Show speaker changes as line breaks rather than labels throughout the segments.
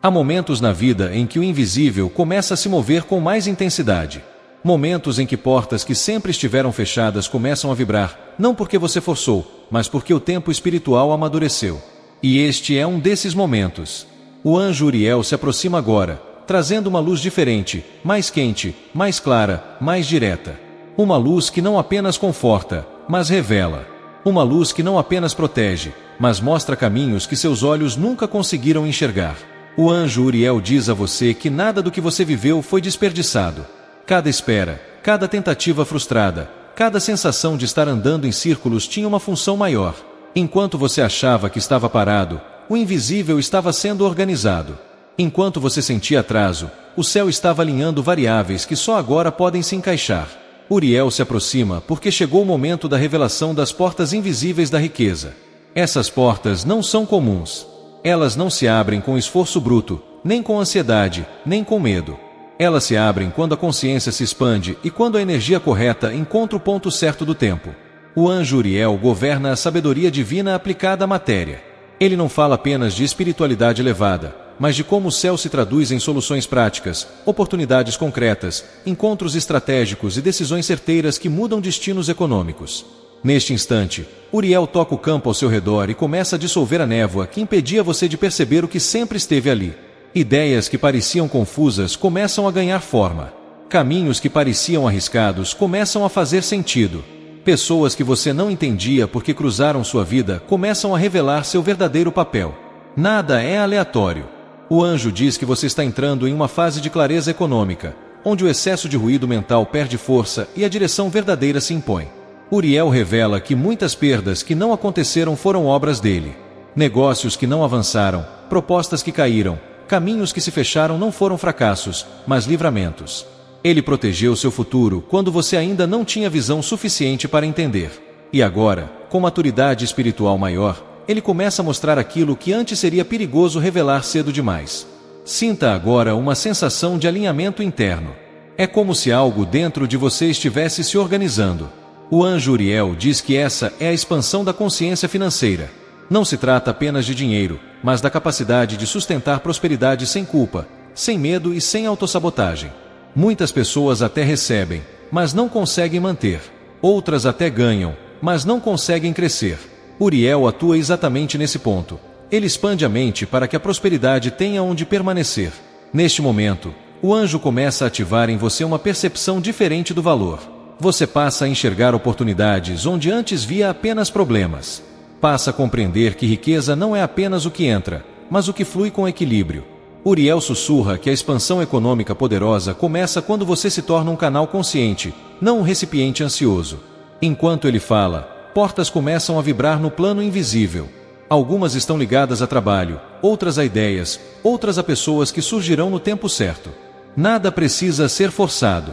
Há momentos na vida em que o invisível começa a se mover com mais intensidade. Momentos em que portas que sempre estiveram fechadas começam a vibrar, não porque você forçou, mas porque o tempo espiritual amadureceu. E este é um desses momentos. O anjo Uriel se aproxima agora, trazendo uma luz diferente, mais quente, mais clara, mais direta. Uma luz que não apenas conforta, mas revela. Uma luz que não apenas protege, mas mostra caminhos que seus olhos nunca conseguiram enxergar. O anjo Uriel diz a você que nada do que você viveu foi desperdiçado. Cada espera, cada tentativa frustrada, cada sensação de estar andando em círculos tinha uma função maior. Enquanto você achava que estava parado, o invisível estava sendo organizado. Enquanto você sentia atraso, o céu estava alinhando variáveis que só agora podem se encaixar. Uriel se aproxima porque chegou o momento da revelação das portas invisíveis da riqueza. Essas portas não são comuns. Elas não se abrem com esforço bruto, nem com ansiedade, nem com medo. Elas se abrem quando a consciência se expande e quando a energia correta encontra o ponto certo do tempo. O anjo Uriel governa a sabedoria divina aplicada à matéria. Ele não fala apenas de espiritualidade elevada, mas de como o céu se traduz em soluções práticas, oportunidades concretas, encontros estratégicos e decisões certeiras que mudam destinos econômicos. Neste instante, Uriel toca o campo ao seu redor e começa a dissolver a névoa que impedia você de perceber o que sempre esteve ali. Ideias que pareciam confusas começam a ganhar forma. Caminhos que pareciam arriscados começam a fazer sentido. Pessoas que você não entendia porque cruzaram sua vida começam a revelar seu verdadeiro papel. Nada é aleatório. O anjo diz que você está entrando em uma fase de clareza econômica, onde o excesso de ruído mental perde força e a direção verdadeira se impõe. Uriel revela que muitas perdas que não aconteceram foram obras dele. Negócios que não avançaram, propostas que caíram, caminhos que se fecharam não foram fracassos, mas livramentos. Ele protegeu seu futuro quando você ainda não tinha visão suficiente para entender. E agora, com maturidade espiritual maior, ele começa a mostrar aquilo que antes seria perigoso revelar cedo demais. Sinta agora uma sensação de alinhamento interno. É como se algo dentro de você estivesse se organizando. O anjo Uriel diz que essa é a expansão da consciência financeira. Não se trata apenas de dinheiro, mas da capacidade de sustentar prosperidade sem culpa, sem medo e sem autossabotagem. Muitas pessoas até recebem, mas não conseguem manter. Outras até ganham, mas não conseguem crescer. Uriel atua exatamente nesse ponto. Ele expande a mente para que a prosperidade tenha onde permanecer. Neste momento, o anjo começa a ativar em você uma percepção diferente do valor. Você passa a enxergar oportunidades onde antes via apenas problemas. Passa a compreender que riqueza não é apenas o que entra, mas o que flui com equilíbrio. Uriel sussurra que a expansão econômica poderosa começa quando você se torna um canal consciente, não um recipiente ansioso. Enquanto ele fala, portas começam a vibrar no plano invisível. Algumas estão ligadas a trabalho, outras a ideias, outras a pessoas que surgirão no tempo certo. Nada precisa ser forçado.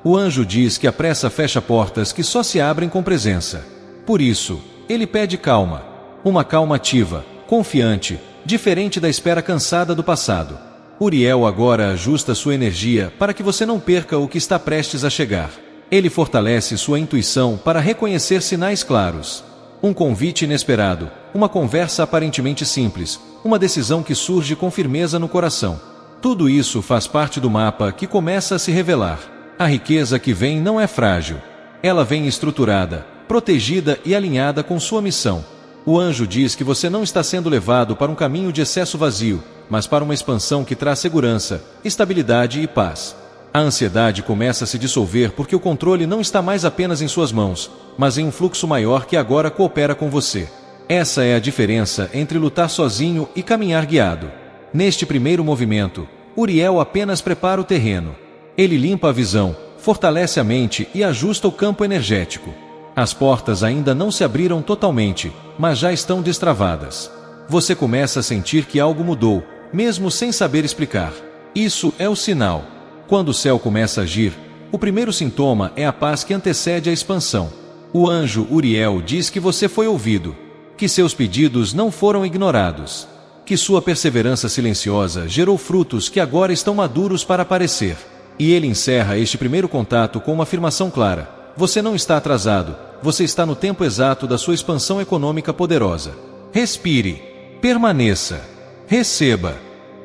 O anjo diz que a pressa fecha portas que só se abrem com presença. Por isso, ele pede calma. Uma calma ativa, confiante, diferente da espera cansada do passado. Uriel agora ajusta sua energia para que você não perca o que está prestes a chegar. Ele fortalece sua intuição para reconhecer sinais claros. Um convite inesperado, uma conversa aparentemente simples, uma decisão que surge com firmeza no coração. Tudo isso faz parte do mapa que começa a se revelar. A riqueza que vem não é frágil. Ela vem estruturada, protegida e alinhada com sua missão. O anjo diz que você não está sendo levado para um caminho de excesso vazio, mas para uma expansão que traz segurança, estabilidade e paz. A ansiedade começa a se dissolver porque o controle não está mais apenas em suas mãos, mas em um fluxo maior que agora coopera com você. Essa é a diferença entre lutar sozinho e caminhar guiado. Neste primeiro movimento, Uriel apenas prepara o terreno. Ele limpa a visão, fortalece a mente e ajusta o campo energético. As portas ainda não se abriram totalmente, mas já estão destravadas. Você começa a sentir que algo mudou, mesmo sem saber explicar. Isso é o sinal. Quando o céu começa a agir, o primeiro sintoma é a paz que antecede a expansão. O anjo Uriel diz que você foi ouvido, que seus pedidos não foram ignorados, que sua perseverança silenciosa gerou frutos que agora estão maduros para aparecer. E ele encerra este primeiro contato com uma afirmação clara: você não está atrasado, você está no tempo exato da sua expansão econômica poderosa. Respire, permaneça, receba.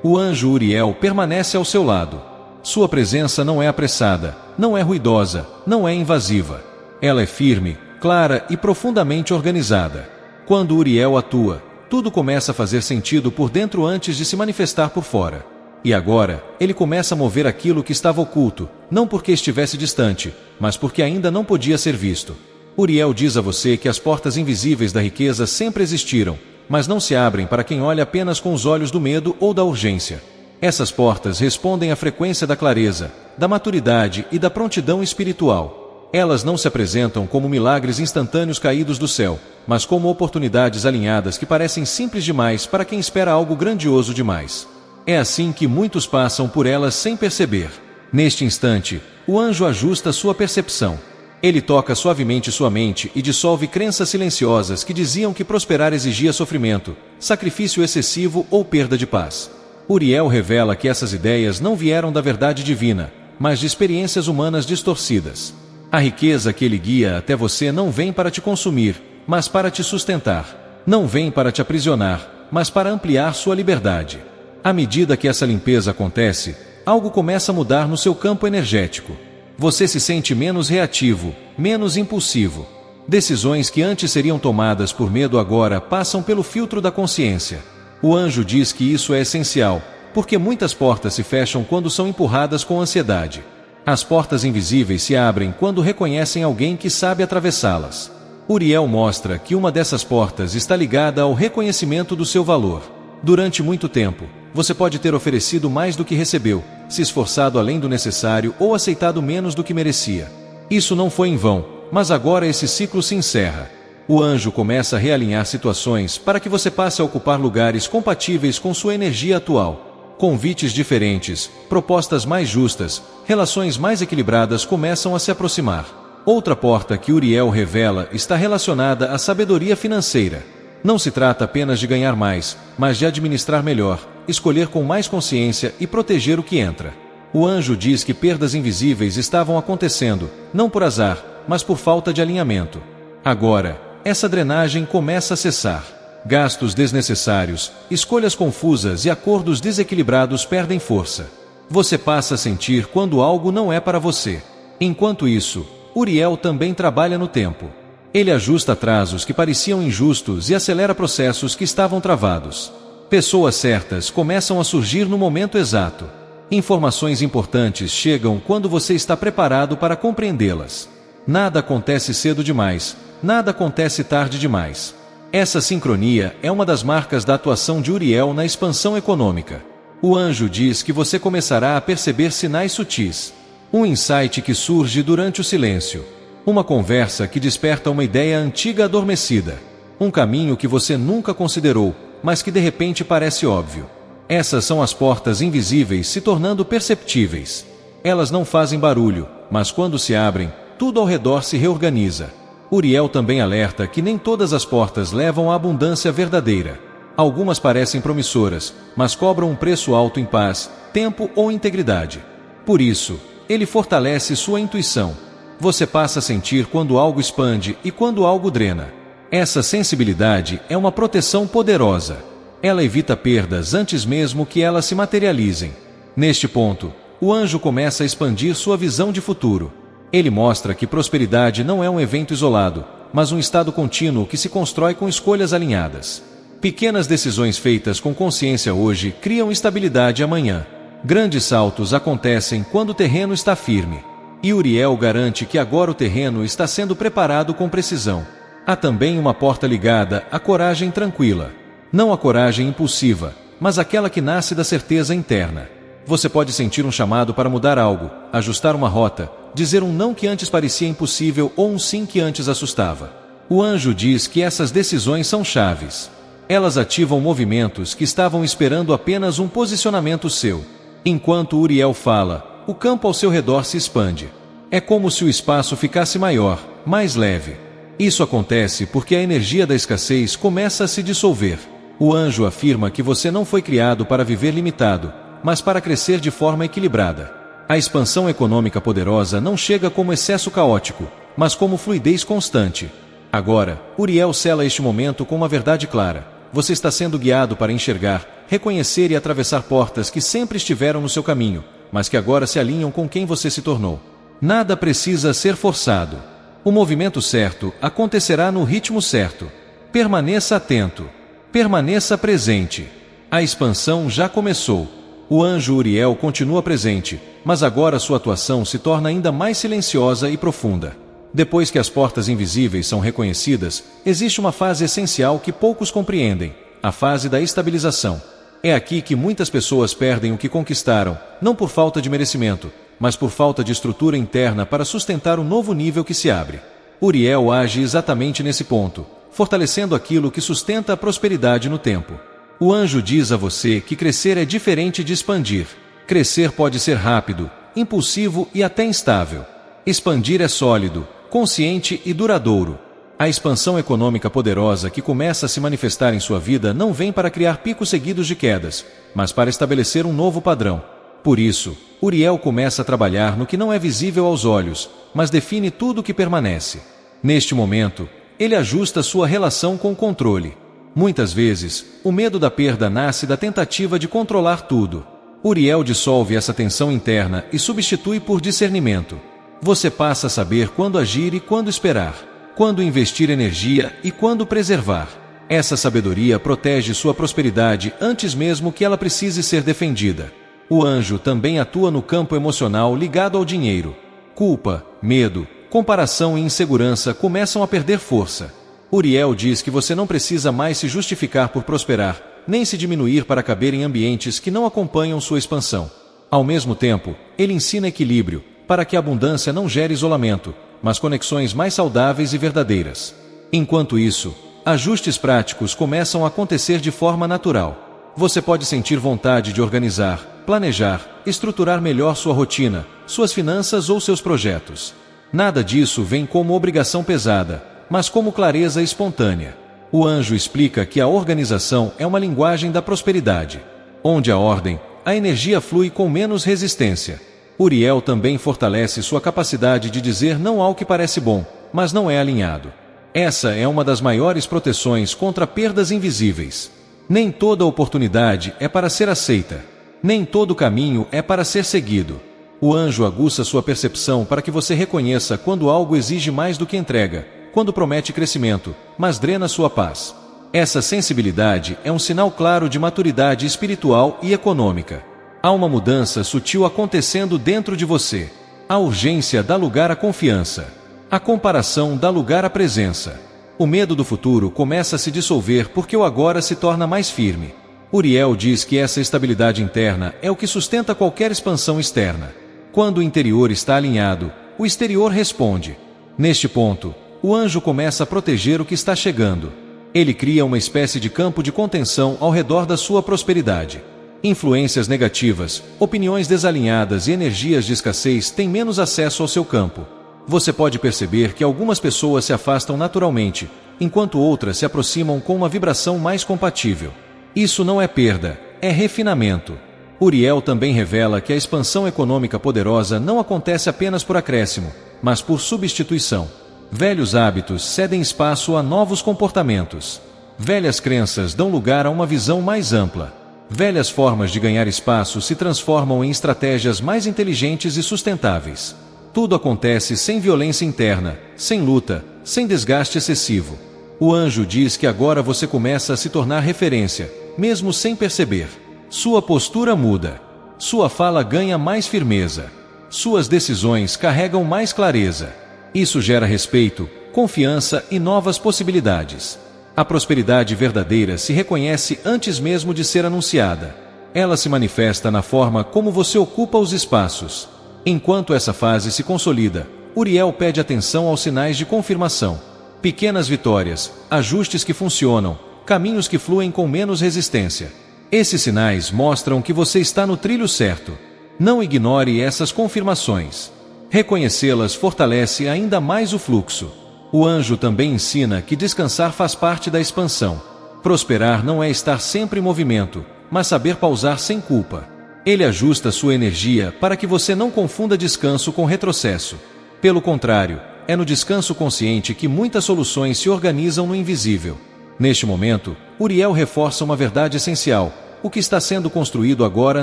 O anjo Uriel permanece ao seu lado. Sua presença não é apressada, não é ruidosa, não é invasiva. Ela é firme, clara e profundamente organizada. Quando Uriel atua, tudo começa a fazer sentido por dentro antes de se manifestar por fora. E agora, ele começa a mover aquilo que estava oculto, não porque estivesse distante, mas porque ainda não podia ser visto. Uriel diz a você que as portas invisíveis da riqueza sempre existiram, mas não se abrem para quem olha apenas com os olhos do medo ou da urgência. Essas portas respondem à frequência da clareza, da maturidade e da prontidão espiritual. Elas não se apresentam como milagres instantâneos caídos do céu, mas como oportunidades alinhadas que parecem simples demais para quem espera algo grandioso demais. É assim que muitos passam por elas sem perceber. Neste instante, o anjo ajusta sua percepção. Ele toca suavemente sua mente e dissolve crenças silenciosas que diziam que prosperar exigia sofrimento, sacrifício excessivo ou perda de paz. Uriel revela que essas ideias não vieram da verdade divina, mas de experiências humanas distorcidas. A riqueza que ele guia até você não vem para te consumir, mas para te sustentar. Não vem para te aprisionar, mas para ampliar sua liberdade. À medida que essa limpeza acontece, algo começa a mudar no seu campo energético. Você se sente menos reativo, menos impulsivo. Decisões que antes seriam tomadas por medo agora passam pelo filtro da consciência. O anjo diz que isso é essencial, porque muitas portas se fecham quando são empurradas com ansiedade. As portas invisíveis se abrem quando reconhecem alguém que sabe atravessá-las. Uriel mostra que uma dessas portas está ligada ao reconhecimento do seu valor. Durante muito tempo, você pode ter oferecido mais do que recebeu, se esforçado além do necessário ou aceitado menos do que merecia. Isso não foi em vão, mas agora esse ciclo se encerra. O anjo começa a realinhar situações para que você passe a ocupar lugares compatíveis com sua energia atual. Convites diferentes, propostas mais justas, relações mais equilibradas começam a se aproximar. Outra porta que Uriel revela está relacionada à sabedoria financeira. Não se trata apenas de ganhar mais, mas de administrar melhor, escolher com mais consciência e proteger o que entra. O anjo diz que perdas invisíveis estavam acontecendo, não por azar, mas por falta de alinhamento. Agora, essa drenagem começa a cessar. Gastos desnecessários, escolhas confusas e acordos desequilibrados perdem força. Você passa a sentir quando algo não é para você. Enquanto isso, Uriel também trabalha no tempo. Ele ajusta atrasos que pareciam injustos e acelera processos que estavam travados. Pessoas certas começam a surgir no momento exato. Informações importantes chegam quando você está preparado para compreendê-las. Nada acontece cedo demais, nada acontece tarde demais. Essa sincronia é uma das marcas da atuação de Uriel na expansão econômica. O anjo diz que você começará a perceber sinais sutis. Um insight que surge durante o silêncio. Uma conversa que desperta uma ideia antiga adormecida. Um caminho que você nunca considerou, mas que de repente parece óbvio. Essas são as portas invisíveis se tornando perceptíveis. Elas não fazem barulho, mas quando se abrem, tudo ao redor se reorganiza. Uriel também alerta que nem todas as portas levam à abundância verdadeira. Algumas parecem promissoras, mas cobram um preço alto em paz, tempo ou integridade. Por isso, ele fortalece sua intuição. Você passa a sentir quando algo expande e quando algo drena. Essa sensibilidade é uma proteção poderosa. Ela evita perdas antes mesmo que elas se materializem. Neste ponto, o anjo começa a expandir sua visão de futuro. Ele mostra que prosperidade não é um evento isolado, mas um estado contínuo que se constrói com escolhas alinhadas. Pequenas decisões feitas com consciência hoje criam estabilidade amanhã. Grandes saltos acontecem quando o terreno está firme. E Uriel garante que agora o terreno está sendo preparado com precisão. Há também uma porta ligada à coragem tranquila. Não a coragem impulsiva, mas aquela que nasce da certeza interna. Você pode sentir um chamado para mudar algo, ajustar uma rota, dizer um não que antes parecia impossível ou um sim que antes assustava. O anjo diz que essas decisões são chaves. Elas ativam movimentos que estavam esperando apenas um posicionamento seu. Enquanto Uriel fala, o campo ao seu redor se expande. É como se o espaço ficasse maior, mais leve. Isso acontece porque a energia da escassez começa a se dissolver. O anjo afirma que você não foi criado para viver limitado, mas para crescer de forma equilibrada. A expansão econômica poderosa não chega como excesso caótico, mas como fluidez constante. Agora, Uriel sela este momento com uma verdade clara. Você está sendo guiado para enxergar, reconhecer e atravessar portas que sempre estiveram no seu caminho, mas que agora se alinham com quem você se tornou. Nada precisa ser forçado. O movimento certo acontecerá no ritmo certo. Permaneça atento. Permaneça presente. A expansão já começou. O anjo Uriel continua presente, mas agora sua atuação se torna ainda mais silenciosa e profunda. Depois que as portas invisíveis são reconhecidas, existe uma fase essencial que poucos compreendem: a fase da estabilização. É aqui que muitas pessoas perdem o que conquistaram, não por falta de merecimento, mas por falta de estrutura interna para sustentar o novo nível que se abre. Uriel age exatamente nesse ponto, fortalecendo aquilo que sustenta a prosperidade no tempo. O anjo diz a você que crescer é diferente de expandir. Crescer pode ser rápido, impulsivo e até instável. Expandir é sólido, consciente e duradouro. A expansão econômica poderosa que começa a se manifestar em sua vida não vem para criar picos seguidos de quedas, mas para estabelecer um novo padrão. Por isso, Uriel começa a trabalhar no que não é visível aos olhos, mas define tudo o que permanece. Neste momento, ele ajusta sua relação com o controle. Muitas vezes, o medo da perda nasce da tentativa de controlar tudo. Uriel dissolve essa tensão interna e substitui por discernimento. Você passa a saber quando agir e quando esperar, quando investir energia e quando preservar. Essa sabedoria protege sua prosperidade antes mesmo que ela precise ser defendida. O anjo também atua no campo emocional ligado ao dinheiro. Culpa, medo, comparação e insegurança começam a perder força. Uriel diz que você não precisa mais se justificar por prosperar, nem se diminuir para caber em ambientes que não acompanham sua expansão. Ao mesmo tempo, ele ensina equilíbrio, para que a abundância não gere isolamento, mas conexões mais saudáveis e verdadeiras. Enquanto isso, ajustes práticos começam a acontecer de forma natural. Você pode sentir vontade de organizar, planejar, estruturar melhor sua rotina, suas finanças ou seus projetos. Nada disso vem como obrigação pesada, mas como clareza espontânea. O anjo explica que a organização é uma linguagem da prosperidade. Onde há ordem, a energia flui com menos resistência. Uriel também fortalece sua capacidade de dizer não ao que parece bom, mas não é alinhado. Essa é uma das maiores proteções contra perdas invisíveis. Nem toda oportunidade é para ser aceita. Nem todo caminho é para ser seguido. O anjo aguça sua percepção para que você reconheça quando algo exige mais do que entrega, quando promete crescimento, mas drena sua paz. Essa sensibilidade é um sinal claro de maturidade espiritual e econômica. Há uma mudança sutil acontecendo dentro de você. A urgência dá lugar à confiança. A comparação dá lugar à presença. O medo do futuro começa a se dissolver porque o agora se torna mais firme. Uriel diz que essa estabilidade interna é o que sustenta qualquer expansão externa. Quando o interior está alinhado, o exterior responde. Neste ponto, o anjo começa a proteger o que está chegando. Ele cria uma espécie de campo de contenção ao redor da sua prosperidade. Influências negativas, opiniões desalinhadas e energias de escassez têm menos acesso ao seu campo. Você pode perceber que algumas pessoas se afastam naturalmente, enquanto outras se aproximam com uma vibração mais compatível. Isso não é perda, é refinamento. Uriel também revela que a expansão econômica poderosa não acontece apenas por acréscimo, mas por substituição. Velhos hábitos cedem espaço a novos comportamentos. Velhas crenças dão lugar a uma visão mais ampla. Velhas formas de ganhar espaço se transformam em estratégias mais inteligentes e sustentáveis. Tudo acontece sem violência interna, sem luta, sem desgaste excessivo. O anjo diz que agora você começa a se tornar referência, mesmo sem perceber. Sua postura muda. Sua fala ganha mais firmeza. Suas decisões carregam mais clareza. Isso gera respeito, confiança e novas possibilidades. A prosperidade verdadeira se reconhece antes mesmo de ser anunciada. Ela se manifesta na forma como você ocupa os espaços. Enquanto essa fase se consolida, Uriel pede atenção aos sinais de confirmação. Pequenas vitórias, ajustes que funcionam, caminhos que fluem com menos resistência. Esses sinais mostram que você está no trilho certo. Não ignore essas confirmações. Reconhecê-las fortalece ainda mais o fluxo. O anjo também ensina que descansar faz parte da expansão. Prosperar não é estar sempre em movimento, mas saber pausar sem culpa. Ele ajusta sua energia para que você não confunda descanso com retrocesso. Pelo contrário, é no descanso consciente que muitas soluções se organizam no invisível. Neste momento, Uriel reforça uma verdade essencial: o que está sendo construído agora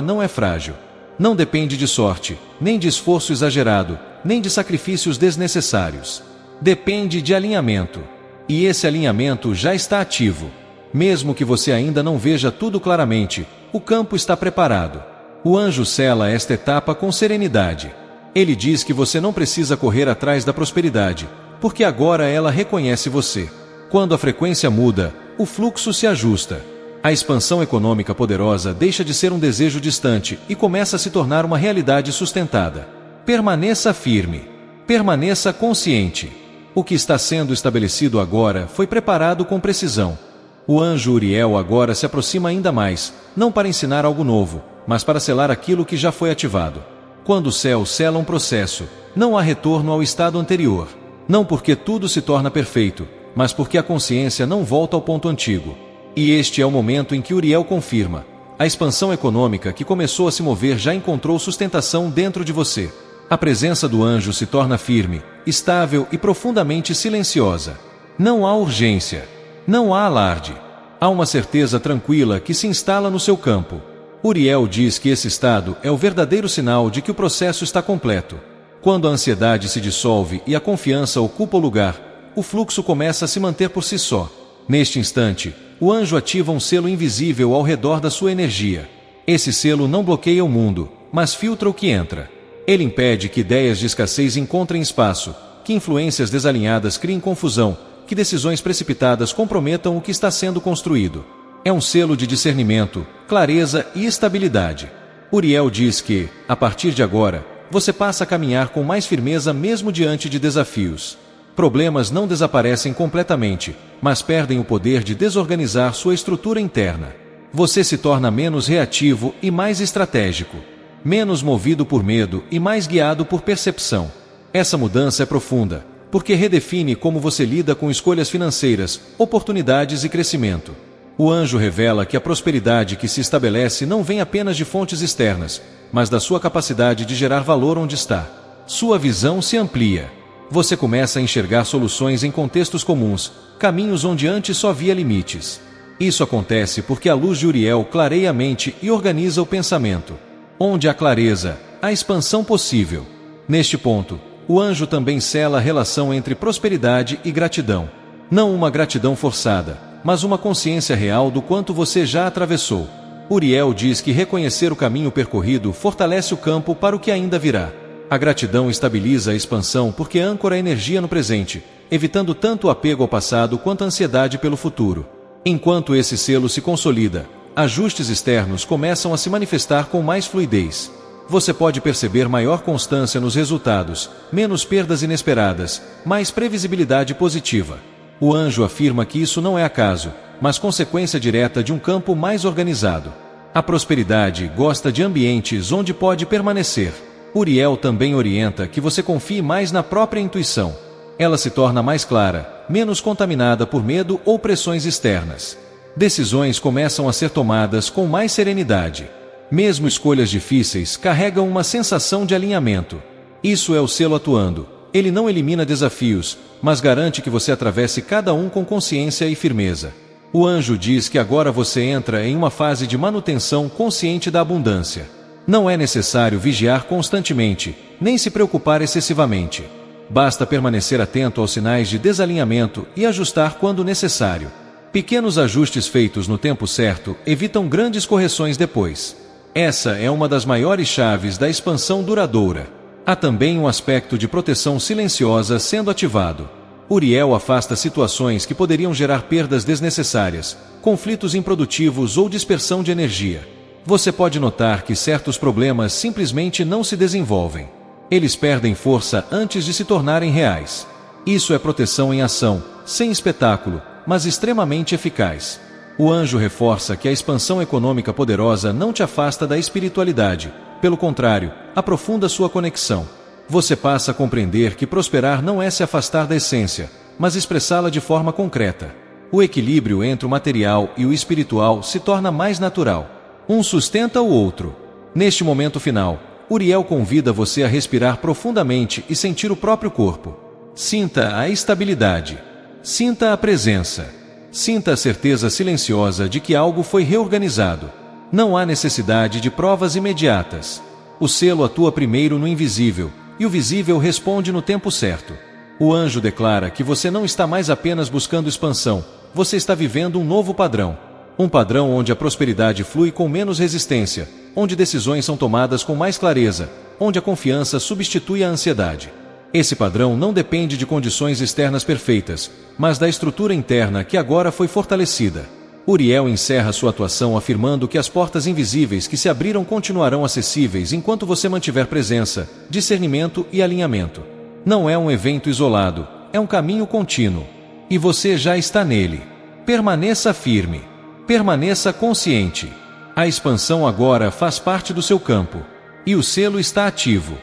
não é frágil. Não depende de sorte, nem de esforço exagerado, nem de sacrifícios desnecessários. Depende de alinhamento. E esse alinhamento já está ativo. Mesmo que você ainda não veja tudo claramente, o campo está preparado. O anjo sela esta etapa com serenidade. Ele diz que você não precisa correr atrás da prosperidade, porque agora ela reconhece você. Quando a frequência muda, o fluxo se ajusta. A expansão econômica poderosa deixa de ser um desejo distante e começa a se tornar uma realidade sustentada. Permaneça firme. Permaneça consciente. O que está sendo estabelecido agora foi preparado com precisão. O anjo Uriel agora se aproxima ainda mais, não para ensinar algo novo, mas para selar aquilo que já foi ativado. Quando o céu sela um processo, não há retorno ao estado anterior. Não porque tudo se torna perfeito, mas porque a consciência não volta ao ponto antigo. E este é o momento em que Uriel confirma: a expansão econômica que começou a se mover já encontrou sustentação dentro de você. A presença do anjo se torna firme, estável e profundamente silenciosa. Não há urgência. Não há alarde. Há uma certeza tranquila que se instala no seu campo. Uriel diz que esse estado é o verdadeiro sinal de que o processo está completo. Quando a ansiedade se dissolve e a confiança ocupa o lugar, o fluxo começa a se manter por si só. Neste instante, o anjo ativa um selo invisível ao redor da sua energia. Esse selo não bloqueia o mundo, mas filtra o que entra. Ele impede que ideias de escassez encontrem espaço, que influências desalinhadas criem confusão, que decisões precipitadas comprometam o que está sendo construído. É um selo de discernimento, clareza e estabilidade. Uriel diz que, a partir de agora, você passa a caminhar com mais firmeza mesmo diante de desafios. Problemas não desaparecem completamente, mas perdem o poder de desorganizar sua estrutura interna. Você se torna menos reativo e mais estratégico. Menos movido por medo e mais guiado por percepção. Essa mudança é profunda, porque redefine como você lida com escolhas financeiras, oportunidades e crescimento. O anjo revela que a prosperidade que se estabelece não vem apenas de fontes externas, mas da sua capacidade de gerar valor onde está. Sua visão se amplia. Você começa a enxergar soluções em contextos comuns, caminhos onde antes só via limites. Isso acontece porque a luz de Uriel clareia a mente e organiza o pensamento. Onde há clareza, há expansão possível. Neste ponto, o anjo também sela a relação entre prosperidade e gratidão. Não uma gratidão forçada, mas uma consciência real do quanto você já atravessou. Uriel diz que reconhecer o caminho percorrido fortalece o campo para o que ainda virá. A gratidão estabiliza a expansão porque âncora a energia no presente, evitando tanto o apego ao passado quanto a ansiedade pelo futuro. Enquanto esse selo se consolida, ajustes externos começam a se manifestar com mais fluidez. Você pode perceber maior constância nos resultados, menos perdas inesperadas, mais previsibilidade positiva. O anjo afirma que isso não é acaso, mas consequência direta de um campo mais organizado. A prosperidade gosta de ambientes onde pode permanecer. Uriel também orienta que você confie mais na própria intuição. Ela se torna mais clara, menos contaminada por medo ou pressões externas. Decisões começam a ser tomadas com mais serenidade. Mesmo escolhas difíceis carregam uma sensação de alinhamento. Isso é o selo atuando. Ele não elimina desafios, mas garante que você atravesse cada um com consciência e firmeza. O anjo diz que agora você entra em uma fase de manutenção consciente da abundância. Não é necessário vigiar constantemente, nem se preocupar excessivamente. Basta permanecer atento aos sinais de desalinhamento e ajustar quando necessário. Pequenos ajustes feitos no tempo certo evitam grandes correções depois. Essa é uma das maiores chaves da expansão duradoura. Há também um aspecto de proteção silenciosa sendo ativado. Uriel afasta situações que poderiam gerar perdas desnecessárias, conflitos improdutivos ou dispersão de energia. Você pode notar que certos problemas simplesmente não se desenvolvem. Eles perdem força antes de se tornarem reais. Isso é proteção em ação, sem espetáculo, mas extremamente eficaz. O anjo reforça que a expansão econômica poderosa não te afasta da espiritualidade. Pelo contrário, aprofunda sua conexão. Você passa a compreender que prosperar não é se afastar da essência, mas expressá-la de forma concreta. O equilíbrio entre o material e o espiritual se torna mais natural. Um sustenta o outro. Neste momento final, Uriel convida você a respirar profundamente e sentir o próprio corpo. Sinta a estabilidade. Sinta a presença. Sinta a certeza silenciosa de que algo foi reorganizado. Não há necessidade de provas imediatas. O selo atua primeiro no invisível, e o visível responde no tempo certo. O anjo declara que você não está mais apenas buscando expansão, você está vivendo um novo padrão. Um padrão onde a prosperidade flui com menos resistência, onde decisões são tomadas com mais clareza, onde a confiança substitui a ansiedade. Esse padrão não depende de condições externas perfeitas, mas da estrutura interna que agora foi fortalecida. Uriel encerra sua atuação afirmando que as portas invisíveis que se abriram continuarão acessíveis enquanto você mantiver presença, discernimento e alinhamento. Não é um evento isolado, é um caminho contínuo. E você já está nele. Permaneça firme. Permaneça consciente. A expansão agora faz parte do seu campo. E o selo está ativo.